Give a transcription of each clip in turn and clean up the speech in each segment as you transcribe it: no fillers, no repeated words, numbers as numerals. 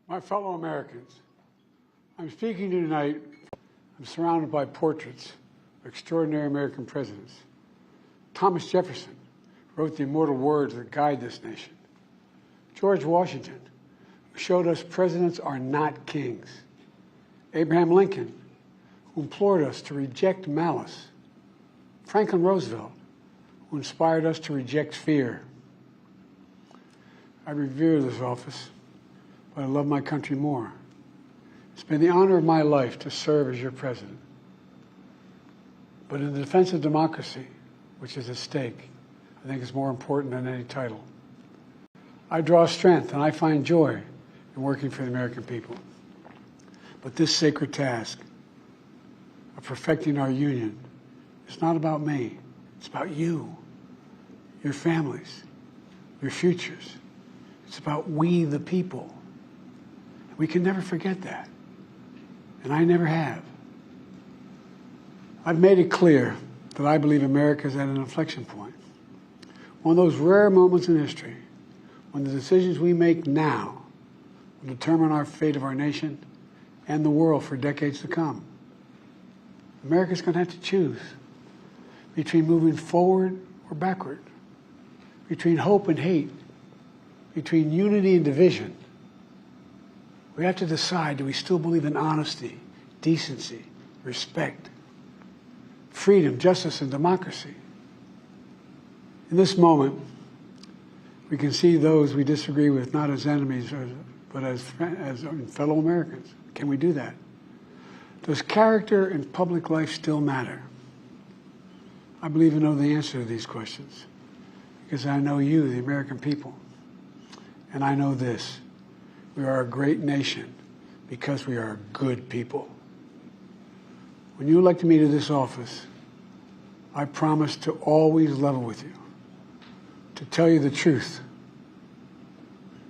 My fellow Americans, I'm speaking to you tonight. I'm surrounded by portraits of extraordinary American presidents. Thomas Jefferson wrote the immortal words that guide this nation. George Washington, who showed us presidents are not kings. Abraham Lincoln, who implored us to reject malice. Franklin Roosevelt, who inspired us to reject fear. I revere this office, but I love my country more. It's been the honor of my life to serve as your president. But in the defense of democracy, which is at stake, I think is more important than any title. I draw strength and I find joy in working for the American people. But this sacred task of perfecting our union is not about me. It's about you, your families, your futures. It's about we, the people. We can never forget that. And I never have. I've made it clear that I believe America is at an inflection point. One of those rare moments in history when the decisions we make now will determine our fate of our nation and the world for decades to come. America's going to have to choose between moving forward or backward, between hope and hate, between unity and division. We have to decide, do we still believe in honesty, decency, respect, freedom, justice, and democracy? In this moment, we can see those we disagree with not as enemies, but as fellow Americans. Can we do that? Does character in public life still matter? I believe I know the answer to these questions because I know you, the American people. And I know this. We are a great nation because we are good people. When you elected me to this office, I promised to always level with you, to tell you the truth.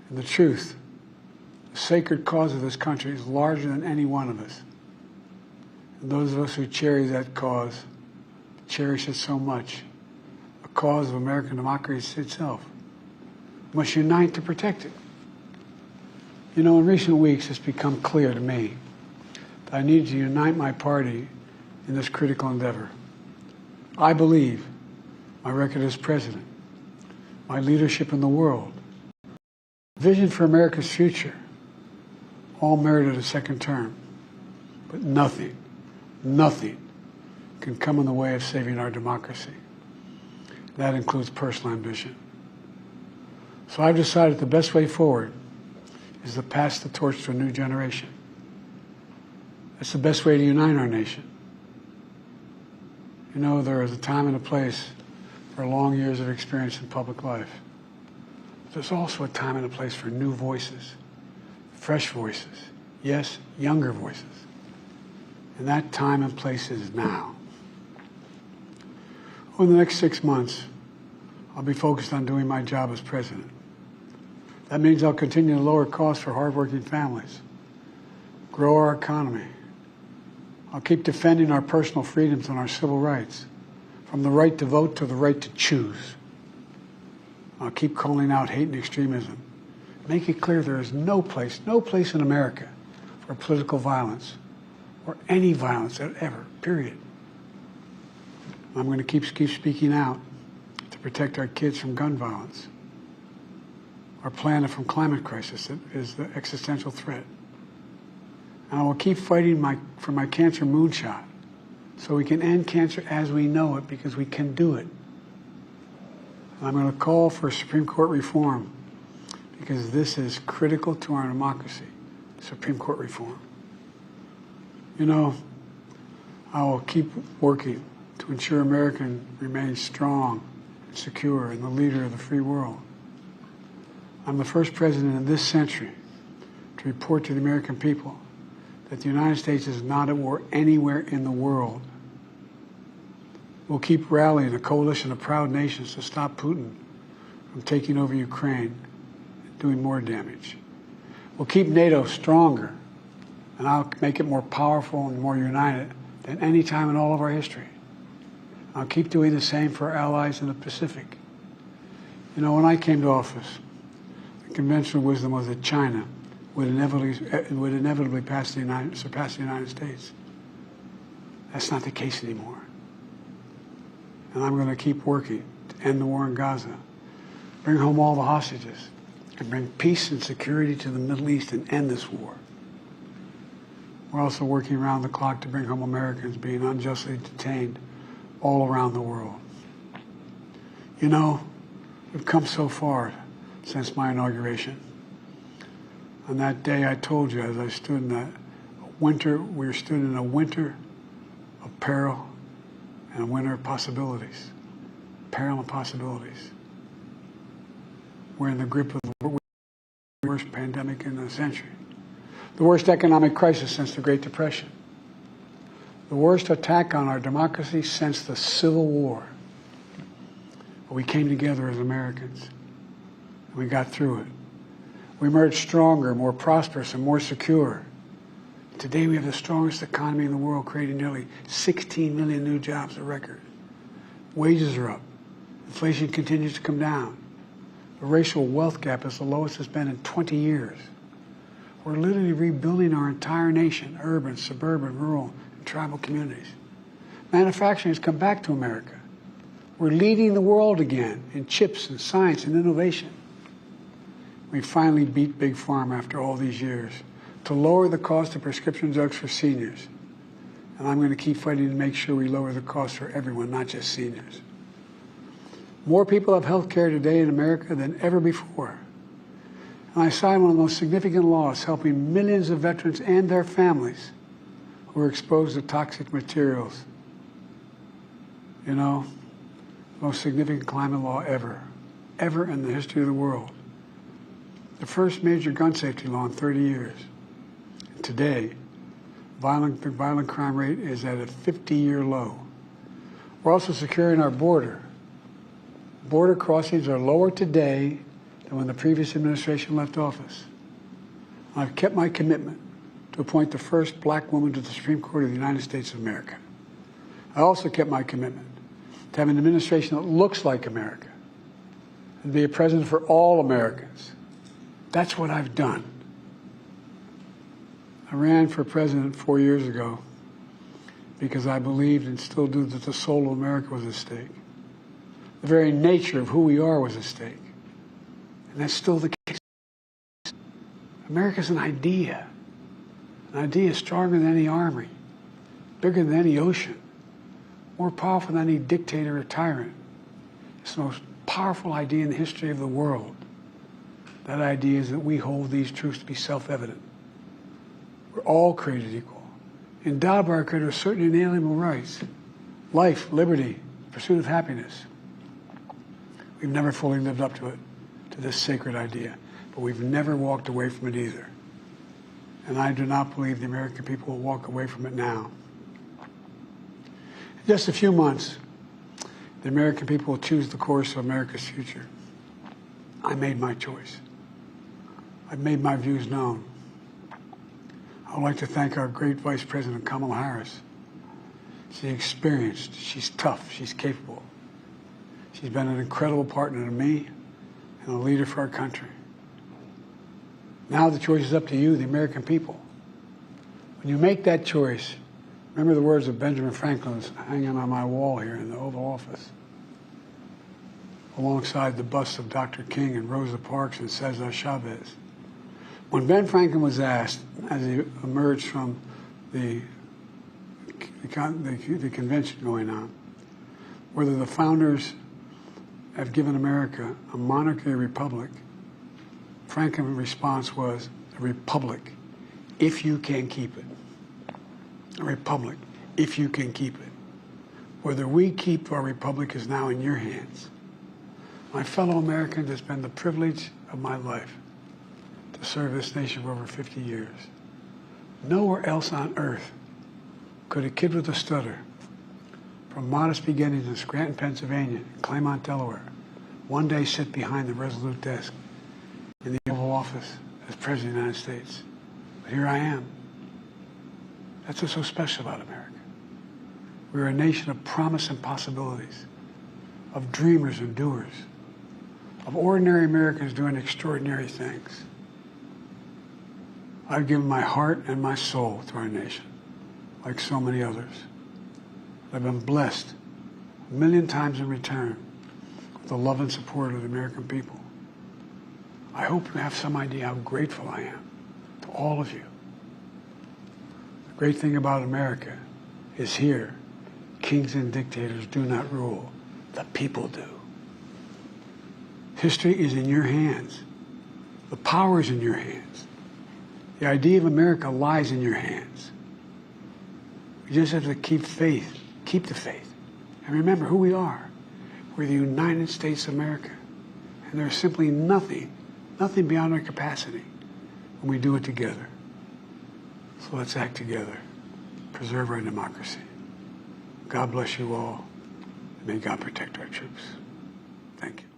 And the truth, the sacred cause of this country, is larger than any one of us. And those of us who cherish that cause, cherish it so much, a cause of American democracy itself, must unite to protect it. You know, in recent weeks, it's become clear to me that I need to unite my party in this critical endeavor. I believe my record as president, my leadership in the world, vision for America's future, all merited a second term. But nothing can come in the way of saving our democracy. That includes personal ambition. So I've decided the best way forward is to pass the torch to a new generation. That's the best way to unite our nation. You know, there is a time and a place for long years of experience in public life. There's also a time and a place for new voices, fresh voices, yes, younger voices. And that time and place is now. Over the next 6 months, I'll be focused on doing my job as president. That means I'll continue to lower costs for hardworking families, grow our economy. I'll keep defending our personal freedoms and our civil rights, from the right to vote to the right to choose. I'll keep calling out hate and extremism. Make it clear there is no place in America for political violence or any violence ever, period. I'm going to keep speaking out to protect our kids from gun violence. Our planet from climate crisis is the existential threat. And I will keep fighting for my cancer moonshot so we can end cancer as we know it, because we can do it. And I'm going to call for Supreme Court reform because this is critical to our democracy, Supreme Court reform. You know, I will keep working to ensure America remains strong and secure and the leader of the free world. I'm the first president in this century to report to the American people that the United States is not at war anywhere in the world. We'll keep rallying a coalition of proud nations to stop Putin from taking over Ukraine and doing more damage. We'll keep NATO stronger, and I'll make it more powerful and more united than any time in all of our history. I'll keep doing the same for our allies in the Pacific. You know, when I came to office, the conventional wisdom was that China would inevitably surpass the United States. That's not the case anymore. And I'm going to keep working to end the war in Gaza, bring home all the hostages, and bring peace and security to the Middle East and end this war. We're also working around the clock to bring home Americans being unjustly detained all around the world. You know, we've come so far since my inauguration. On that day, I told you, as I stood in that winter, we stood in a winter of peril and a winter of possibilities. Peril and possibilities. We're in the grip of the worst pandemic in a century. The worst economic crisis since the Great Depression. The worst attack on our democracy since the Civil War. But we came together as Americans, and we got through it. We emerged stronger, more prosperous, and more secure. Today we have the strongest economy in the world, creating nearly 16 million new jobs, a record. Wages are up. Inflation continues to come down. The racial wealth gap is the lowest it's been in 20 years. We're literally rebuilding our entire nation, urban, suburban, rural, and tribal communities. Manufacturing has come back to America. We're leading the world again in chips and science and innovation. We finally beat Big Pharma after all these years to lower the cost of prescription drugs for seniors. And I'm going to keep fighting to make sure we lower the cost for everyone, not just seniors. More people have health care today in America than ever before. And I signed one of the most significant laws helping millions of veterans and their families who are exposed to toxic materials. You know, the most significant climate law ever in the history of the world. The first major gun safety law in 30 years. And today, the violent crime rate is at a 50-year low. We're also securing our border. Border crossings are lower today than when the previous administration left office. I've kept my commitment to appoint the first black woman to the Supreme Court of the United States of America. I also kept my commitment to have an administration that looks like America and be a president for all Americans. That's what I've done. I ran for president 4 years ago because I believed and still do that the soul of America was at stake. The very nature of who we are was at stake. And that's still the case. America's an idea. An idea stronger than any army, bigger than any ocean, more powerful than any dictator or tyrant. It's the most powerful idea in the history of the world. That idea is that we hold these truths to be self-evident. We're all created equal. Endowed by our Creator with certain inalienable rights. Life, liberty, pursuit of happiness. We've never fully lived up to it, to this sacred idea, but we've never walked away from it either. And I do not believe the American people will walk away from it now. In just a few months, the American people will choose the course of America's future. I made my choice. I've made my views known. I would like to thank our great Vice President Kamala Harris. She's experienced, she's tough, she's capable. She's been an incredible partner to me and a leader for our country. Now the choice is up to you, the American people. When you make that choice, remember the words of Benjamin Franklin hanging on my wall here in the Oval Office, alongside the busts of Dr. King and Rosa Parks and Cesar Chavez. When Ben Franklin was asked, as he emerged from the convention going on, whether the founders have given America a monarchy or republic, Franklin's response was, a republic, if you can keep it. A republic, if you can keep it. Whether we keep our republic is now in your hands. My fellow Americans, it's been the privilege of my life to serve this nation for over 50 years. Nowhere else on earth could a kid with a stutter, from modest beginnings in Scranton, Pennsylvania, and Claymont, Delaware, one day sit behind the resolute desk in the Oval Office as President of the United States. But here I am. That's what's so special about America. We're a nation of promise and possibilities, of dreamers and doers, of ordinary Americans doing extraordinary things. I've given my heart and my soul to our nation, like so many others. I've been blessed a million times in return with the love and support of the American people. I hope you have some idea how grateful I am to all of you. The great thing about America is here, kings and dictators do not rule, the people do. History is in your hands. The power is in your hands. The idea of America lies in your hands. You just have to keep faith, keep the faith. And remember who we are. We're the United States of America. And there's simply nothing beyond our capacity when we do it together. So let's act together. Preserve our democracy. God bless you all. And may God protect our troops. Thank you.